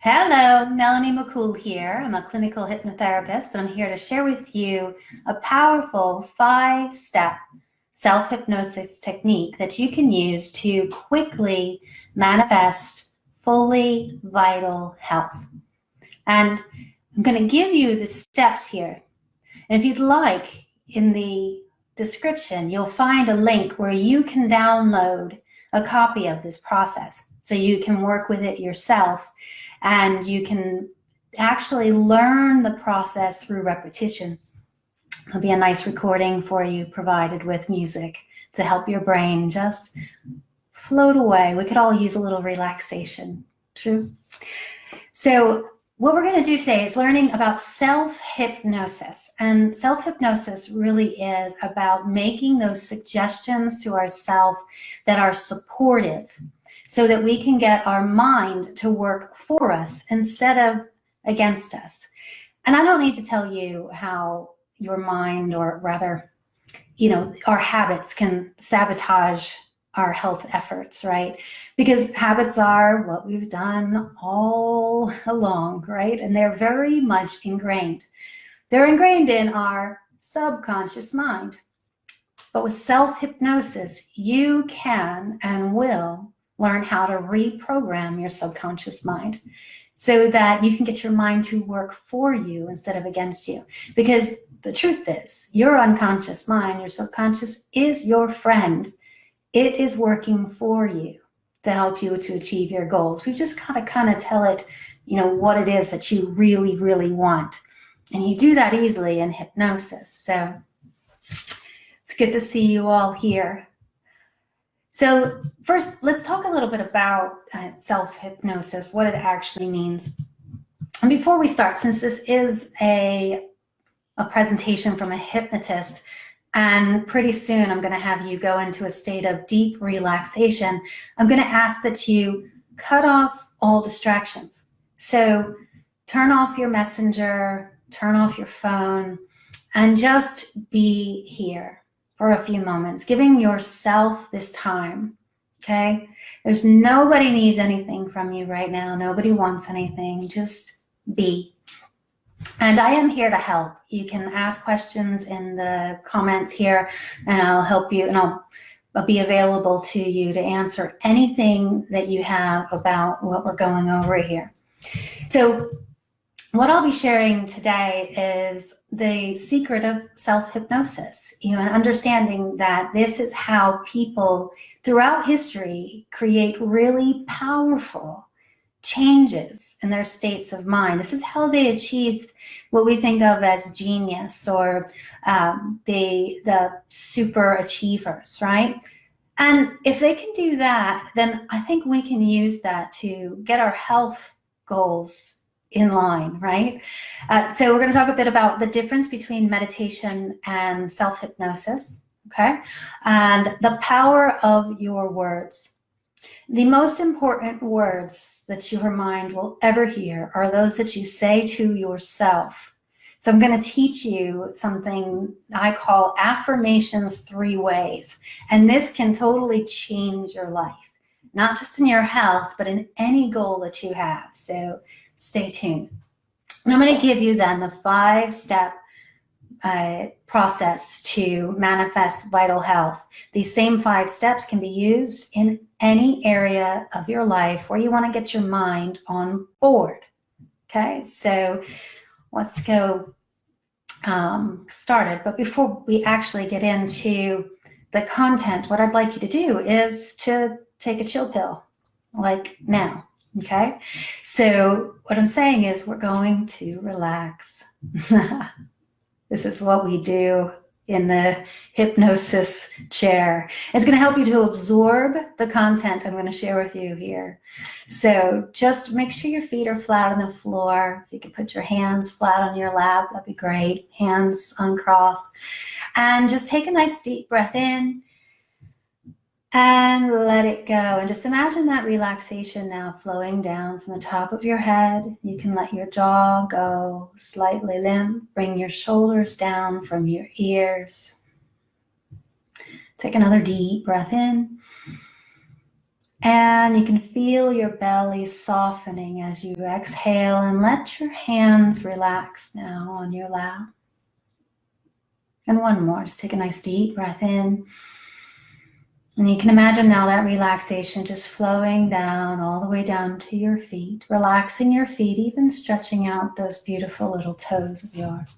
Hello, Melanie McCool here. I'm a clinical hypnotherapist, and I'm here to share with you a powerful 5-step self-hypnosis technique that you can use to quickly manifest fully vital health. And I'm going to give you the steps here. And if you'd like, in the description, you'll find a link where you can download a copy of this process so you can work with it yourself. And you can actually learn the process through repetition. There'll be a nice recording for you provided with music to help your brain just float away. We could all use a little relaxation. True? So what we're going to do today is learning about self-hypnosis. And self-hypnosis really is about making those suggestions to ourselves that are supportive, so that we can get our mind to work for us instead of against us. And I don't need to tell you how your mind, or rather, our habits can sabotage our health efforts, right? Because habits are what we've done all along, right? And they're very much ingrained. They're ingrained in our subconscious mind. But with self-hypnosis, you can and will learn how to reprogram your subconscious mind so that you can get your mind to work for you instead of against you. Because the truth is, your unconscious mind, your subconscious, is your friend. It is working for you to help you to achieve your goals. We've just got to kind of tell it, what it is that you really, really want. And you do that easily in hypnosis. So it's good to see you all here. So first, let's talk a little bit about self-hypnosis, what it actually means. And before we start, since this is a presentation from a hypnotist, and pretty soon I'm going to have you go into a state of deep relaxation, I'm going to ask that you cut off all distractions. So turn off your messenger, turn off your phone, and just be here for a few moments, giving yourself this time, okay? There's nobody needs anything from you right now. Nobody wants anything. Just be. And I am here to help. You can ask questions in the comments here, and I'll help you, and I'll be available to you to answer anything that you have about what we're going over here. So what I'll be sharing today is the secret of self-hypnosis, and understanding that this is how people throughout history create really powerful changes in their states of mind. This is how they achieved what we think of as genius, or the super achievers, right? And if they can do that, then I think we can use that to get our health goals in line, right? So we're going to talk a bit about the difference between meditation and self-hypnosis, okay? And the power of your words. The most important words that your mind will ever hear are those that you say to yourself. So I'm going to teach you something I call affirmations 3 ways. And this can totally change your life, not just in your health, but in any goal that you have. So stay tuned. And I'm going to give you then the 5-step process to manifest vital health. These same 5 steps can be used in any area of your life where you want to get your mind on board. Okay, so let's go started. But before we actually get into the content, what I'd like you to do is to take a chill pill, like now. Okay, so what I'm saying is we're going to relax. This is what we do in the hypnosis chair. It's going to help you to absorb the content I'm going to share with you here. So just make sure your feet are flat on the floor. If you could put your hands flat on your lap, that'd be great. Hands uncrossed. And just take a nice deep breath in and let it go. And just imagine that relaxation now flowing down from the top of your head. You can let your jaw go slightly limp. Bring your shoulders down from your ears. Take another deep breath in. And you can feel your belly softening as you exhale, and let your hands relax now on your lap. And one more, just take a nice deep breath in. And you can imagine now that relaxation just flowing down all the way down to your feet, relaxing your feet, even stretching out those beautiful little toes of yours.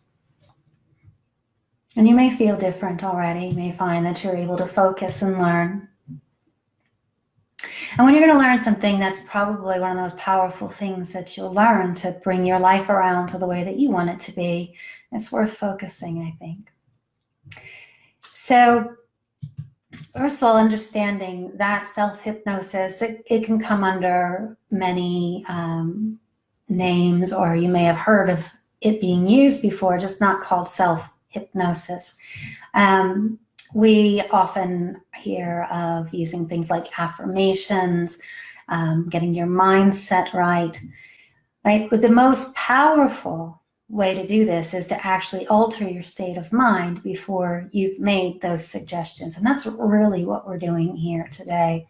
And you may feel different already. You may find that you're able to focus and learn. And when you're going to learn something, that's probably one of those powerful things that you'll learn to bring your life around to the way that you want it to be. It's worth focusing, I think. So, first of all, understanding that self-hypnosis, it can come under many names, or you may have heard of it being used before, just not called self-hypnosis. We often hear of using things like affirmations, getting your mindset right? But the most powerful way to do this is to actually alter your state of mind before you've made those suggestions. And that's really what we're doing here today.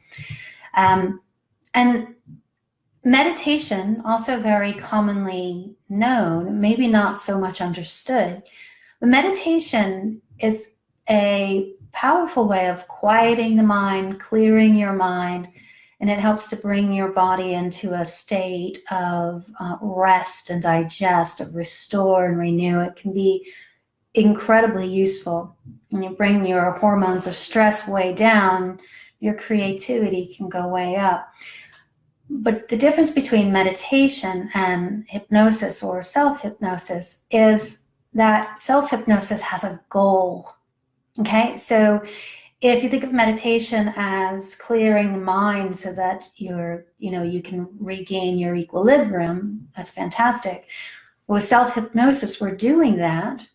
And meditation, also very commonly known, maybe not so much understood, but meditation is a powerful way of quieting the mind, clearing your mind, and it helps to bring your body into a state of rest and digest, of restore and renew. It can be incredibly useful. When you bring your hormones of stress way down, your creativity can go way up. But the difference between meditation and hypnosis or self-hypnosis is that self-hypnosis has a goal. Okay, so if you think of meditation as clearing the mind so that you can regain your equilibrium, that's fantastic. With self-hypnosis, we're doing that,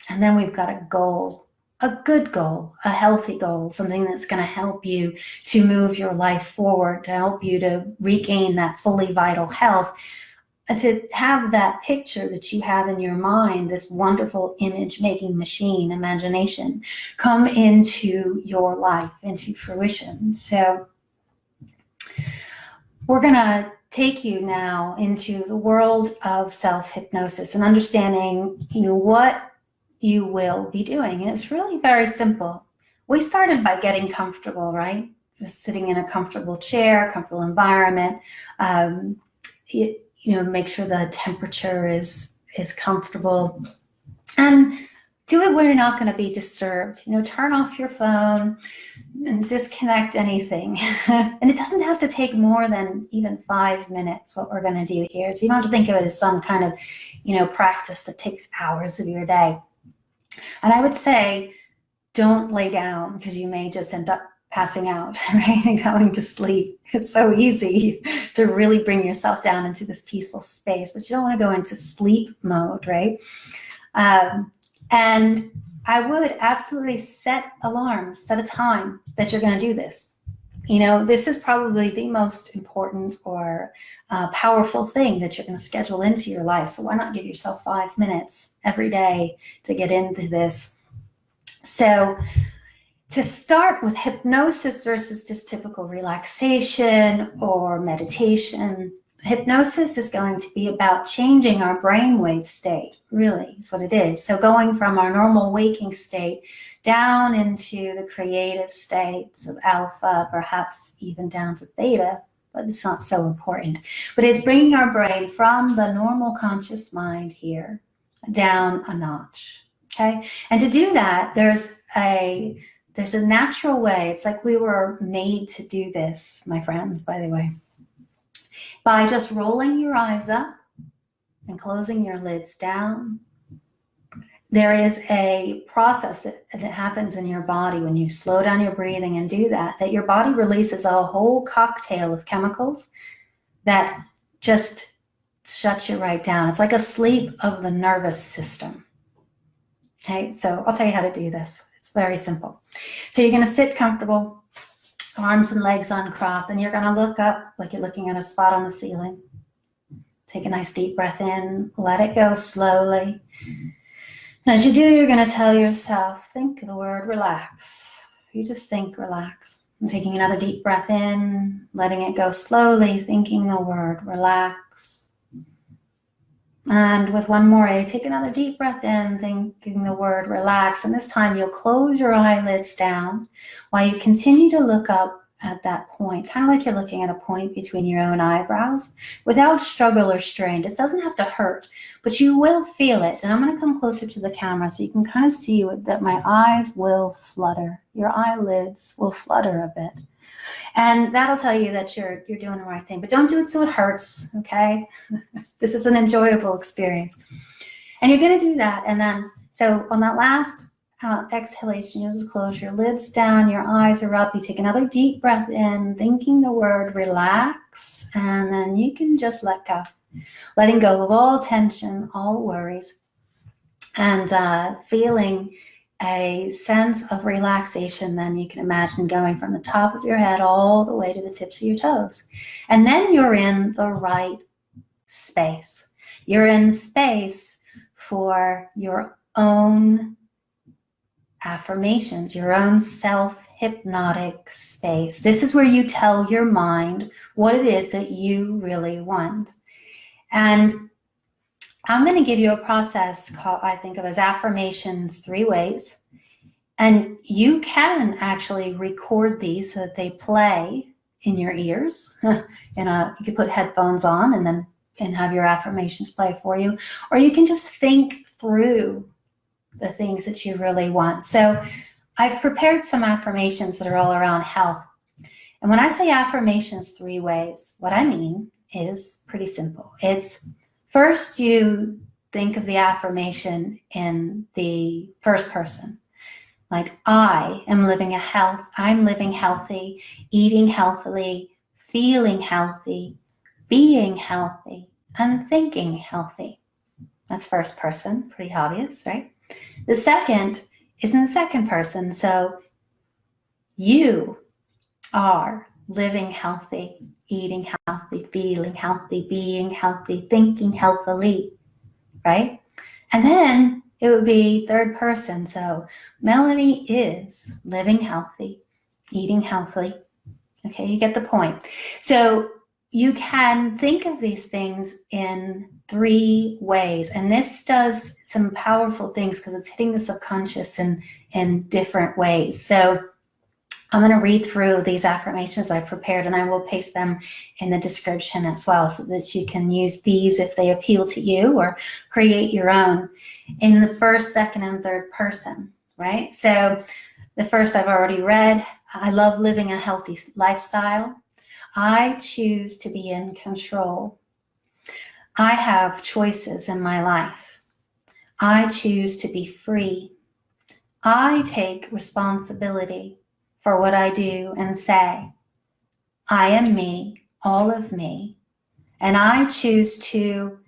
and then we've got a goal, a good goal, a healthy goal, something that's going to help you to move your life forward, to help you to regain that fully vital health, and to have that picture that you have in your mind, this wonderful image-making machine, imagination, come into your life, into fruition. So we're going to take you now into the world of self-hypnosis and understanding, what you will be doing. And it's really very simple. We started by getting comfortable, right? Just sitting in a comfortable chair, comfortable environment. Make sure the temperature is comfortable, and do it where you're not going to be disturbed. Turn off your phone and disconnect anything. And it doesn't have to take more than even 5 minutes, what we're going to do here. So you don't have to think of it as some kind of, practice that takes hours of your day. And I would say, don't lay down, because you may just end up passing out, right, and going to sleep. It's so easy to really bring yourself down into this peaceful space, but you don't want to go into sleep mode, right? And I would absolutely set alarms, set a time that you're going to do this. This is probably the most important or powerful thing that you're going to schedule into your life. So why not give yourself 5 minutes every day to get into this? So to start with hypnosis versus just typical relaxation or meditation, hypnosis is going to be about changing our brainwave state, really, is what it is. So going from our normal waking state down into the creative states of alpha, perhaps even down to theta, but it's not so important. But it's bringing our brain from the normal conscious mind here down a notch, okay? And to do that, there's a natural way. It's like we were made to do this, my friends, by the way. By just rolling your eyes up and closing your lids down, there is a process that happens in your body when you slow down your breathing and do that your body releases a whole cocktail of chemicals that just shuts you right down. It's like a sleep of the nervous system. Okay, so I'll tell you how to do this. It's very simple. So you're going to sit comfortable, arms and legs uncrossed, and you're going to look up like you're looking at a spot on the ceiling. Take a nice deep breath in, let it go slowly. And as you do, you're going to tell yourself, think the word relax. You just think relax. I'm taking another deep breath in, letting it go slowly, thinking the word relax. And with one more, take another deep breath in, thinking the word relax. And this time you'll close your eyelids down while you continue to look up at that point, kind of like you're looking at a point between your own eyebrows, without struggle or strain. It doesn't have to hurt, but you will feel it. And I'm going to come closer to the camera so you can kind of see that my eyes will flutter. Your eyelids will flutter a bit. And that'll tell you that you're doing the right thing. But don't do it so it hurts, okay? This is an enjoyable experience. And you're going to do that. And then, so on that last exhalation, you'll just close your lids down, your eyes are up. You take another deep breath in, thinking the word relax. And then you can just let go. Letting go of all tension, all worries. And feeling a sense of relaxation. Then you can imagine going from the top of your head all the way to the tips of your toes. And then you're in the right space. You're in space for your own affirmations, your own self-hypnotic space. This is where you tell your mind what it is that you really want. And I'm going to give you a process called, I think of as affirmations 3 ways. And you can actually record these so that they play in your ears. You can put headphones on and have your affirmations play for you. Or you can just think through the things that you really want. So I've prepared some affirmations that are all around health. And when I say affirmations 3 ways, what I mean is pretty simple. It's first, you think of the affirmation in the first person. Like, I'm living healthy, eating healthily, feeling healthy, being healthy, and thinking healthy. That's first person, pretty obvious, right? The second is in the second person. So you are living healthy, eating healthy, feeling healthy, being healthy, thinking healthily, right? And then it would be third person. So Melanie is living healthy, eating healthily. Okay, you get the point. So you can think of these things in 3 ways. And this does some powerful things because it's hitting the subconscious in different ways. So I'm going to read through these affirmations I prepared, and I will paste them in the description as well so that you can use these if they appeal to you, or create your own in the first, second, and third person, right? So the first I've already read. I love living a healthy lifestyle. I choose to be in control. I have choices in my life. I choose to be free. I take responsibility for what I do and say. I am me, all of me, and I choose to,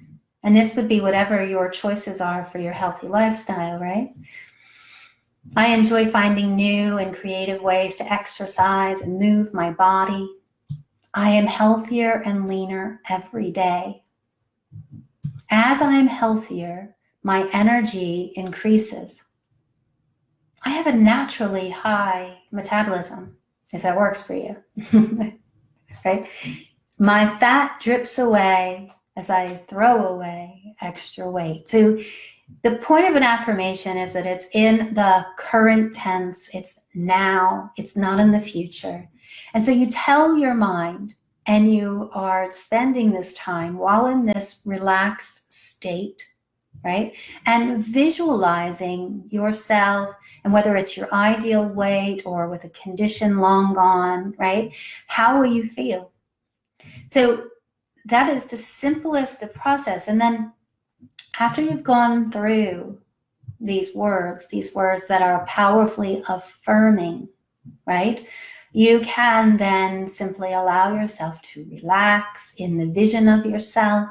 and this would be whatever your choices are for your healthy lifestyle, right? I enjoy finding new and creative ways to exercise and move my body. I am healthier and leaner every day. As I am healthier, my energy increases. I have a naturally high metabolism, if that works for you, right? My fat drips away as I throw away extra weight. So the point of an affirmation is that it's in the current tense. It's now. It's not in the future. And so you tell your mind, and you are spending this time while in this relaxed state, right? And visualizing yourself, and whether it's your ideal weight or with a condition long gone, right? How will you feel? So that is the simplest of process. And then after you've gone through these words that are powerfully affirming, right? You can then simply allow yourself to relax in the vision of yourself,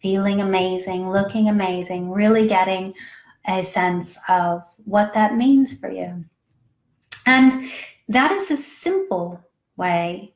feeling amazing, looking amazing, really getting a sense of what that means for you. And that is a simple way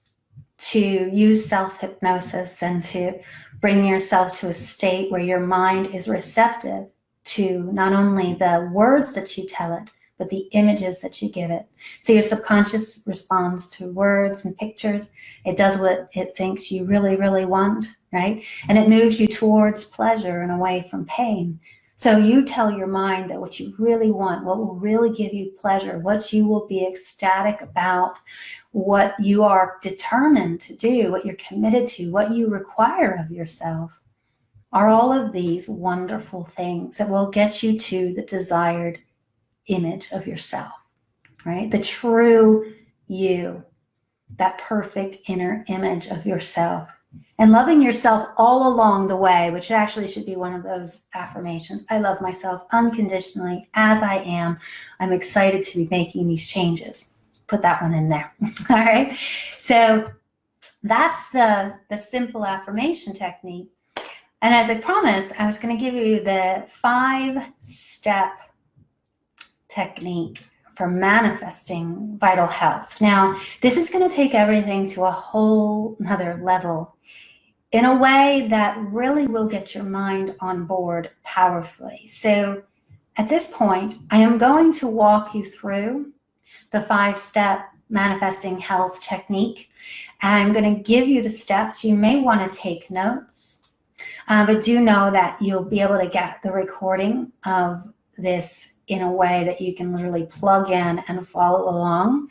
to use self-hypnosis and to bring yourself to a state where your mind is receptive to not only the words that you tell it, but the images that you give it. So your subconscious responds to words and pictures. It does what it thinks you really, really want, right? And it moves you towards pleasure and away from pain. So you tell your mind that what you really want, what will really give you pleasure, what you will be ecstatic about, what you are determined to do, what you're committed to, what you require of yourself, are all of these wonderful things that will get you to the desired image of yourself, right? The true you, that perfect inner image of yourself. And loving yourself all along the way, which actually should be one of those affirmations. I love myself unconditionally as I am. I'm excited to be making these changes. Put that one in there. All right. So that's the simple affirmation technique. And as I promised, I was going to give you the 5-step technique for manifesting vital health. Now, this is going to take everything to a whole nother level in a way that really will get your mind on board powerfully. So at this point, I am going to walk you through the 5-step manifesting health technique. I'm going to give you the steps. You may want to take notes, but do know that you'll be able to get the recording of this in a way that you can literally plug in and follow along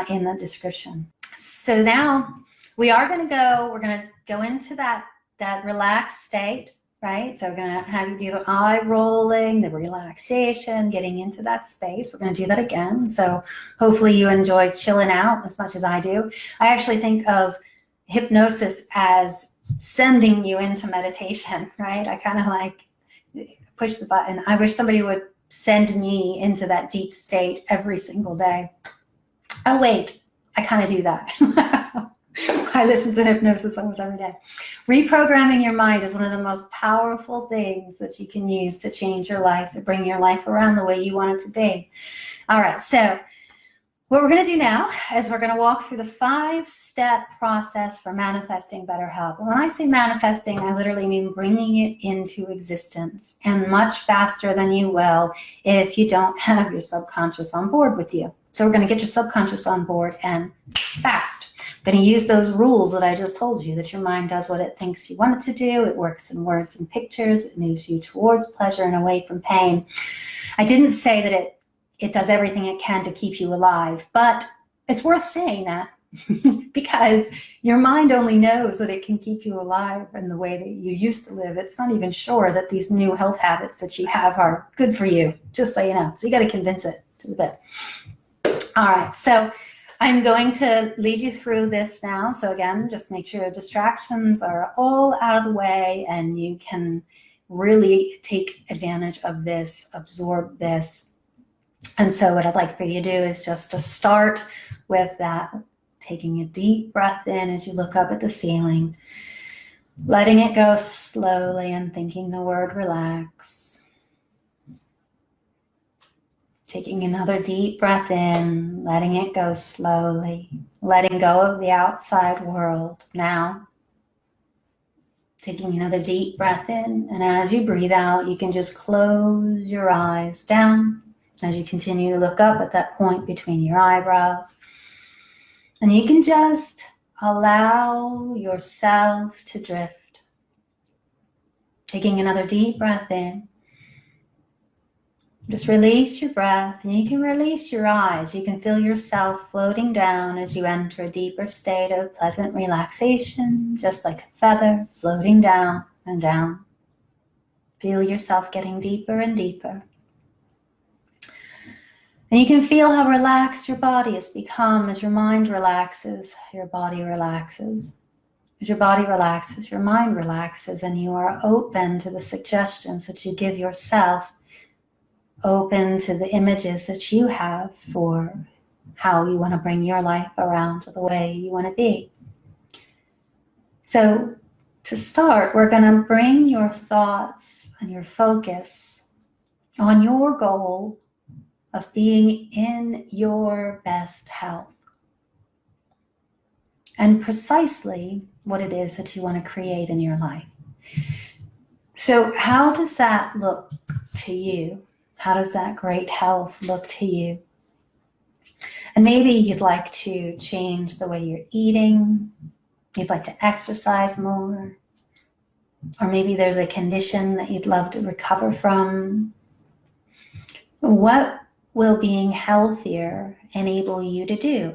in the description. So now we're going to go into that relaxed state, right? So we're going to have you do the eye rolling, the relaxation, getting into that space. We're going to do that again. So hopefully you enjoy chilling out as much as I do. I actually think of hypnosis as sending you into meditation, right? I kind of like push the button. I wish somebody would send me into that deep state every single day. Oh, wait, I kind of do that. I listen to hypnosis almost every day. Reprogramming your mind is one of the most powerful things that you can use to change your life, to bring your life around the way you want it to be. All right, so what we're going to do now is we're going to walk through the 5-step process for manifesting better health. And when I say manifesting, I literally mean bringing it into existence, and much faster than you will if you don't have your subconscious on board with you. So we're going to get your subconscious on board and fast. I'm going to use those rules that I just told you, that your mind does what it thinks you want it to do. It works in words and pictures. It moves you towards pleasure and away from pain. I didn't say that it does everything it can to keep you alive, but it's worth saying that because your mind only knows that it can keep you alive in the way that you used to live. It's not even sure that these new health habits that you have are good for you, just so you know. So you got to convince it just a bit. All right, so I'm going to lead you through this now. So again, just make sure distractions are all out of the way and you can really take advantage of this, absorb this. And so what I'd like for you to do is just to start with that, taking a deep breath in as you look up at the ceiling, letting it go slowly and thinking the word relax. Taking another deep breath in, letting it go slowly, letting go of the outside world now. Taking another deep breath in, and as you breathe out, you can just close your eyes down as you continue to look up at that point between your eyebrows. And you can just allow yourself to drift. Taking another deep breath in. Just release your breath, and you can release your eyes. You can feel yourself floating down as you enter a deeper state of pleasant relaxation, just like a feather floating down and down. Feel yourself getting deeper and deeper. And you can feel how relaxed your body has become as your mind relaxes, your body relaxes. As your body relaxes, your mind relaxes, and you are open to the suggestions that you give yourself, open to the images that you have for how you want to bring your life around to the way you want to be. So to start, we're going to bring your thoughts and your focus on your goal of being in your best health and precisely what it is that you want to create in your life. So how does that look to you? How does that great health look to you? And maybe you'd like to change the way you're eating. You'd like to exercise more. Or maybe there's a condition that you'd love to recover from. What will being healthier enable you to do?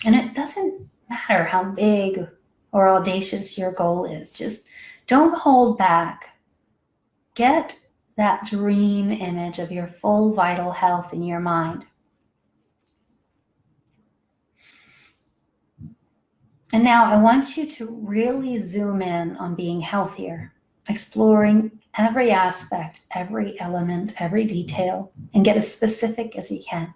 And it doesn't matter how big or audacious your goal is. Just don't hold back. Get that dream image of your full vital health in your mind. And now I want you to really zoom in on being healthier, exploring every aspect, every element, every detail, and get as specific as you can.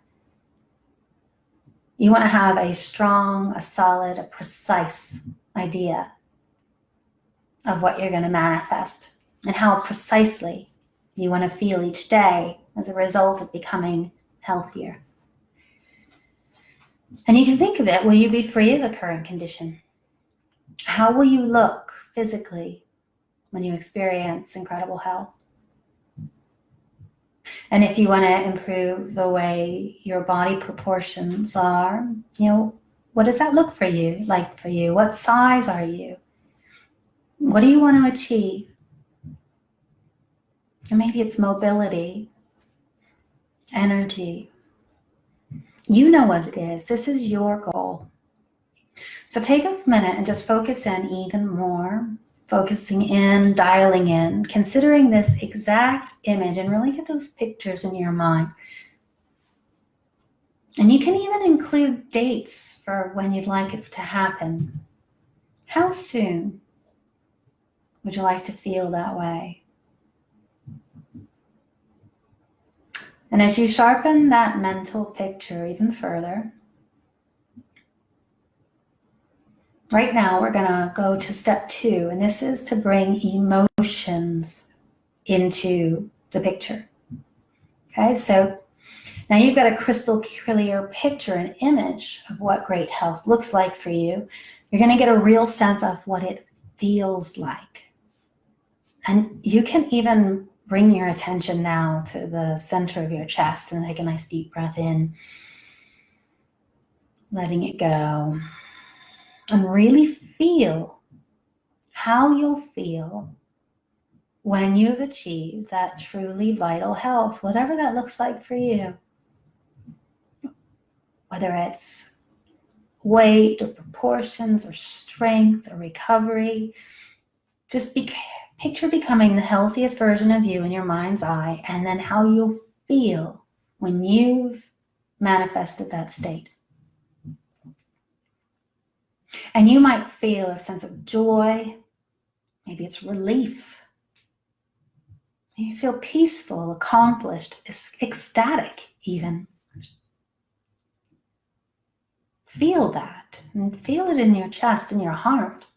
You want to have a strong, a solid, a precise idea of what you're going to manifest and how precisely you want to feel each day as a result of becoming healthier. And you can think of it, will you be free of a current condition? How will you look physically when you experience incredible health? And if you want to improve the way your body proportions are, what does that look for you, like for you? What size are you? What do you want to achieve? And maybe it's mobility, energy. You know what it is. This is your goal. So take a minute and just focus in even more, focusing in, dialing in, considering this exact image, and really get those pictures in your mind. And you can even include dates for when you'd like it to happen. How soon would you like to feel that way? And as you sharpen that mental picture even further, right now we're going to go to step 2, and this is to bring emotions into the picture. Okay, so now you've got a crystal clear picture, an image of what great health looks like for you. You're going to get a real sense of what it feels like. And you can even bring your attention now to the center of your chest and take a nice deep breath in, letting it go. And really feel how you'll feel when you've achieved that truly vital health, whatever that looks like for you. Whether it's weight or proportions or strength or recovery, just picture becoming the healthiest version of you in your mind's eye, and then how you'll feel when you've manifested that state. And you might feel a sense of joy. Maybe it's relief. You feel peaceful, accomplished, ecstatic even. Feel that, and feel it in your chest, in your heart.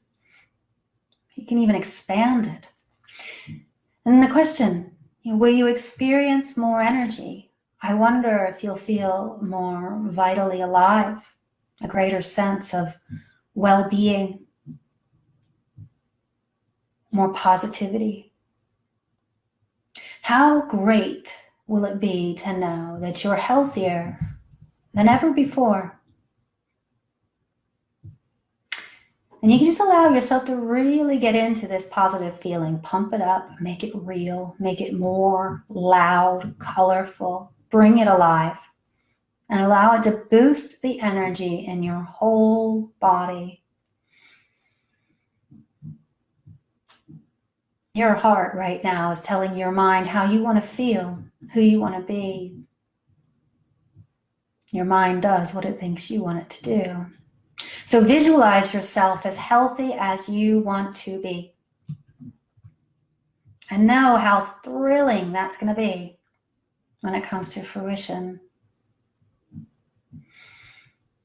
You can even expand it. And the question, will you experience more energy? I wonder if you'll feel more vitally alive, a greater sense of well-being, more positivity. How great will it be to know that you're healthier than ever before? And you can just allow yourself to really get into this positive feeling. Pump it up, make it real, make it more loud, colorful, bring it alive, and allow it to boost the energy in your whole body. Your heart right now is telling your mind how you want to feel, who you want to be. Your mind does what it thinks you want it to do. So visualize yourself as healthy as you want to be. And know how thrilling that's going to be when it comes to fruition.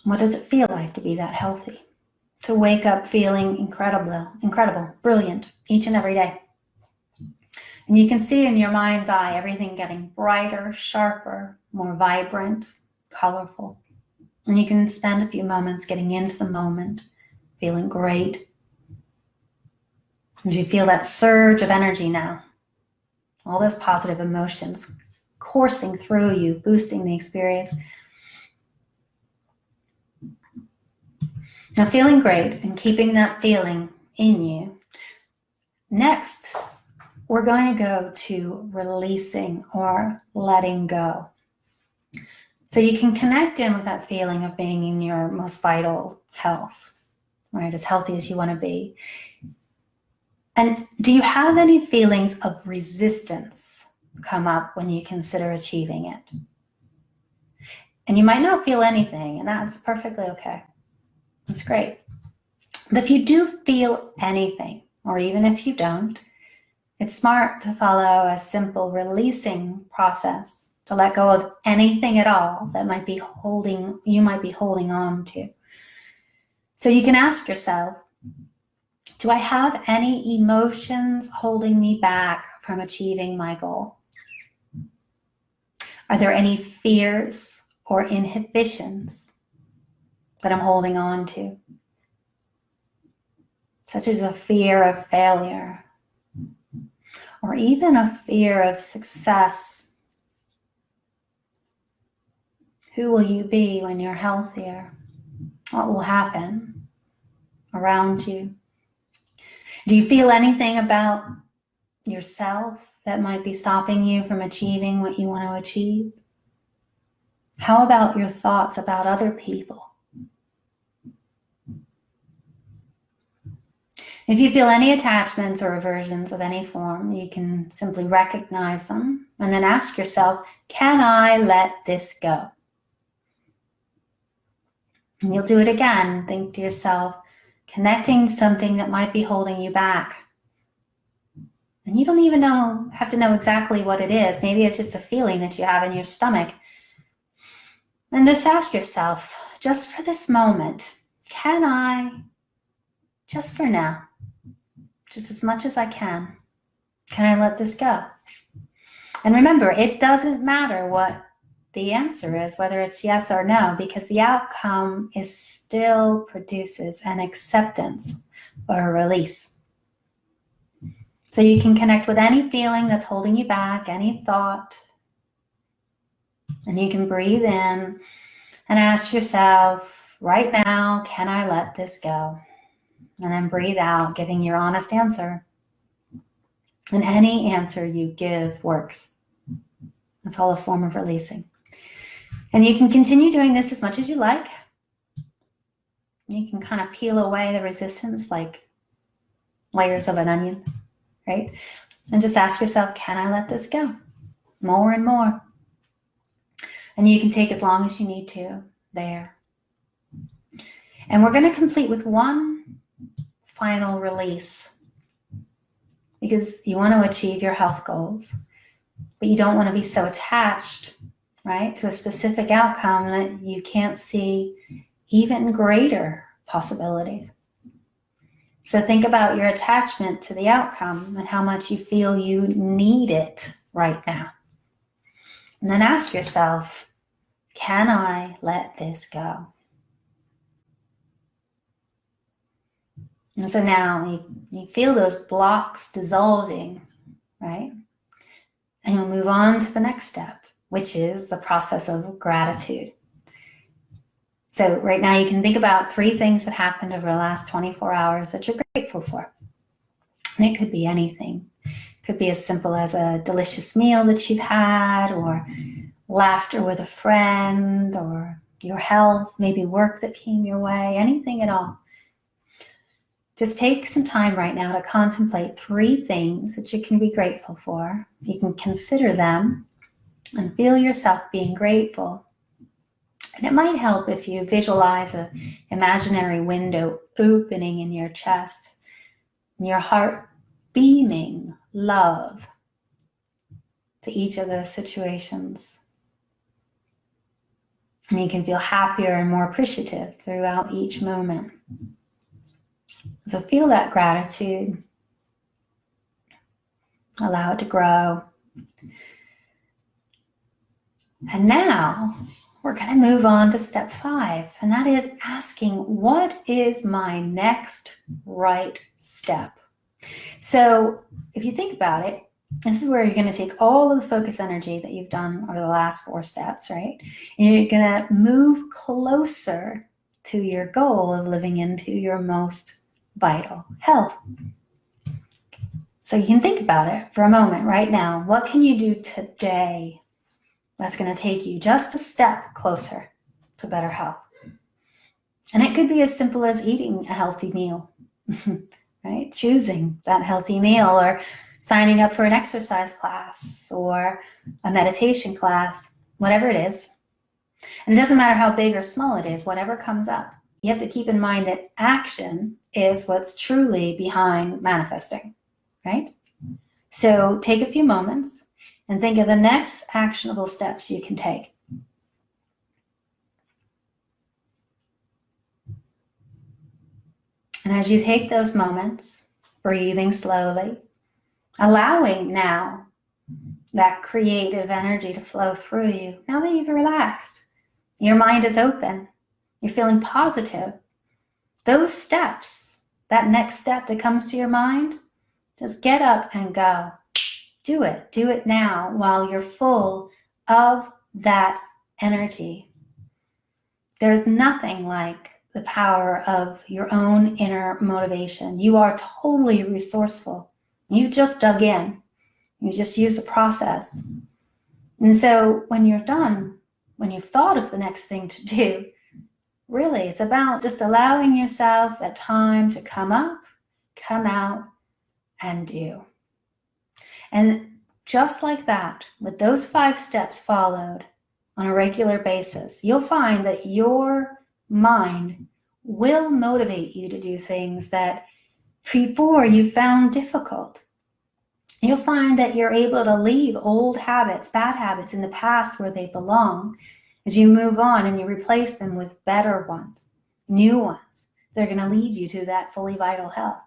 What does it feel like to be that healthy? To wake up feeling incredible, brilliant each and every day. And you can see in your mind's eye everything getting brighter, sharper, more vibrant, colorful. And you can spend a few moments getting into the moment, feeling great. And you feel that surge of energy now. all those positive emotions coursing through you, boosting the experience. Now, feeling great and keeping that feeling in you. Next, we're going to go to releasing or letting go. So you can connect in with that feeling of being in your most vital health, right? As healthy as you want to be. And do you have any feelings of resistance come up when you consider achieving it? And you might not feel anything, and that's perfectly okay. That's great. But if you do feel anything, or even if you don't, it's smart to follow a simple releasing process to let go of anything at all that you might be holding on to. So you can ask yourself, do I have any emotions holding me back from achieving my goal? Are there any fears or inhibitions that I'm holding on to, such as a fear of failure, or even a fear of success? Who will you be when you're healthier? What will happen around you? Do you feel anything about yourself that might be stopping you from achieving what you want to achieve? How about your thoughts about other people? If you feel any attachments or aversions of any form, you can simply recognize them and then ask yourself, can I let this go? And you'll do it again. Think to yourself, connecting to something that might be holding you back. And you don't even have to know exactly what it is. Maybe it's just a feeling that you have in your stomach. And just ask yourself, just for this moment, can I, just for now, just as much as I can I let this go? And remember, it doesn't matter what the answer is, whether it's yes or no, because the outcome still produces an acceptance or a release. So you can connect with any feeling that's holding you back, any thought, and you can breathe in and ask yourself, right now, can I let this go? And then breathe out, giving your honest answer. And any answer you give works. That's all a form of releasing. And you can continue doing this as much as you like. You can kind of peel away the resistance like layers of an onion, right? And just ask yourself, can I let this go? More and more. And you can take as long as you need to there. And we're going to complete with one final release, because you want to achieve your health goals, but you don't want to be so attached, right, to a specific outcome that you can't see even greater possibilities. So think about your attachment to the outcome and how much you feel you need it right now. And then ask yourself, can I let this go? And so now you feel those blocks dissolving, right? And you'll move on to the next step, which is the process of gratitude. So right now you can think about 3 things that happened over the last 24 hours that you're grateful for. And it could be anything. It could be as simple as a delicious meal that you've had, or laughter with a friend, or your health, maybe work that came your way, anything at all. Just take some time right now to contemplate 3 things that you can be grateful for. You can consider them and feel yourself being grateful. And it might help if you visualize an imaginary window opening in your chest and your heart beaming love to each of those situations. And you can feel happier and more appreciative throughout each moment. So feel that gratitude. Allow it to grow. And now we're going to move on to step 5, and that is asking, what is my next right step? So if you think about it, This is where you're going to take all of the focus energy that you've done over the last 4 steps, right? And you're going to move closer to your goal of living into your most vital health. So you can think about it for a moment right now. What can you do today that's going to take you just a step closer to better health? And it could be as simple as eating a healthy meal, right? Choosing that healthy meal, or signing up for an exercise class or a meditation class, whatever it is. And it doesn't matter how big or small it is, whatever comes up. You have to keep in mind that action is what's truly behind manifesting, right? So take a few moments and think of the next actionable steps you can take. And as you take those moments, breathing slowly, allowing now that creative energy to flow through you. Now that you've relaxed, your mind is open, you're feeling positive. Those steps, that next step that comes to your mind, just get up and go. Do it now while you're full of that energy. There's nothing like the power of your own inner motivation. You are totally resourceful. You've just dug in. You just use the process. And so when you're done, when you've thought of the next thing to do, really it's about just allowing yourself that time to come up, come out, and do. And just like that, with those 5 steps followed on a regular basis, you'll find that your mind will motivate you to do things that before you found difficult. You'll find that you're able to leave old habits, bad habits in the past where they belong as you move on and you replace them with better ones, new ones. They're going to lead you to that fully vital health.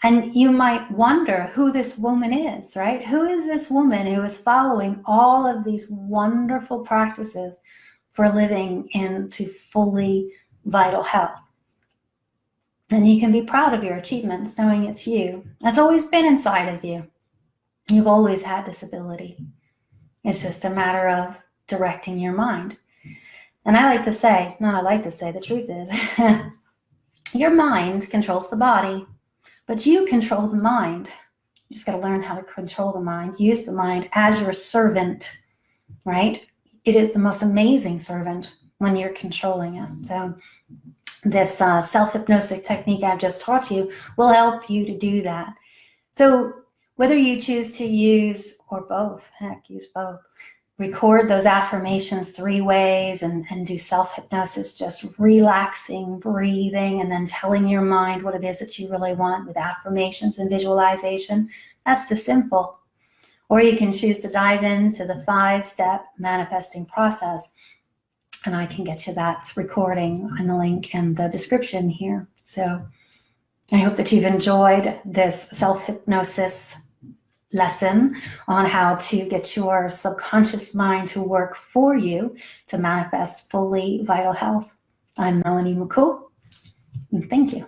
And you might wonder who this woman is, right? Who is this woman who is following all of these wonderful practices for living into fully vital health? And you can be proud of your achievements, knowing it's you. It's always been inside of you. You've always had this ability. It's just a matter of directing your mind. And the truth is, your mind controls the body, but you control the mind. You just got to learn how to control the mind, use the mind as your servant, right? It is the most amazing servant when you're controlling it. So this self-hypnosis technique I've just taught you will help you to do that. So whether you choose to use or both, use both, record those affirmations 3 ways and do self-hypnosis, just relaxing, breathing, and then telling your mind what it is that you really want with affirmations and visualization. That's the simple. Or you can choose to dive into the 5-step manifesting process. And I can get you that recording and the link in the description here. So I hope that you've enjoyed this self-hypnosis lesson on how to get your subconscious mind to work for you to manifest fully vital health. I'm Melanie McCool, and thank you.